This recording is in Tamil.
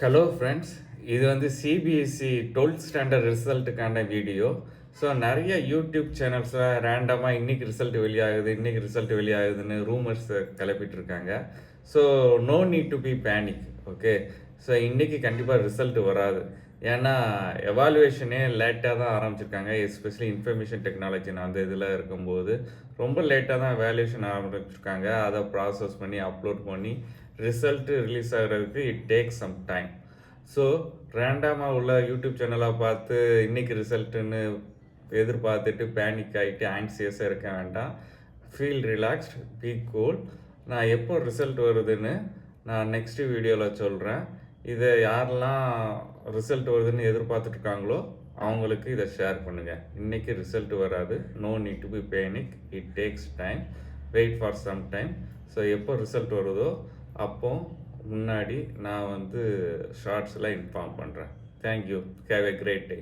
ஹலோ ஃப்ரெண்ட்ஸ், இது வந்து சிபிஎஸ்சி 12th ஸ்டாண்டர்ட் ரிசல்ட்டுக்கான வீடியோ. ஸோ நிறைய யூடியூப் சேனல்ஸில் ரேண்டமாக இன்றைக்கி ரிசல்ட் வெளியாகுதுன்னு ரூமர்ஸ் கிளப்பிட்டு இருக்காங்க. So no need to be panic. Okay, so இன்றைக்கி கண்டிப்பாக ரிசல்ட் வராது. ஏன்னா எவாலுவேஷனே லேட்டாக தான் ஆரம்பிச்சிருக்காங்க. எஸ்பெஷலி இன்ஃபர்மேஷன் டெக்னாலஜி அந்த இதில் இருக்கும்போது ரொம்ப லேட்டாக தான் வேல்யூஷன் ஆரம்பிச்சிருக்காங்க. அதை ப்ராசஸ் பண்ணி அப்லோட் பண்ணி ரிசல்ட்டு ரிலீஸ் ஆகிறதுக்கு it take some time. So ரேண்டமாக உள்ள யூடியூப் சேனலாக பார்த்து இன்றைக்கி ரிசல்ட்டுன்னு எதிர்பார்த்துட்டு பேனிக் ஆகிட்டு ஆங்ஸியஸாக இருக்க வேண்டாம். Feel relaxed, be cool. நான் எப்போ ரிசல்ட் வருதுன்னு நான் நெக்ஸ்ட் வீடியோவில் சொல்கிறேன். இதை யாரெல்லாம் ரிசல்ட் வருதுன்னு எதிர்பார்த்துட்ருக்காங்களோ அவங்களுக்கு இதை ஷேர் பண்ணுங்கள். இன்றைக்கி ரிசல்ட் வராது. No need to be panic, it takes time, wait for some time. So எப்போ ரிசல்ட் வருதோ அப்போ முன்னாடி நான் ஷார்ட்ஸில் இன்ஃபார்ம் பண்ணுறேன். Thank you. Have a great day.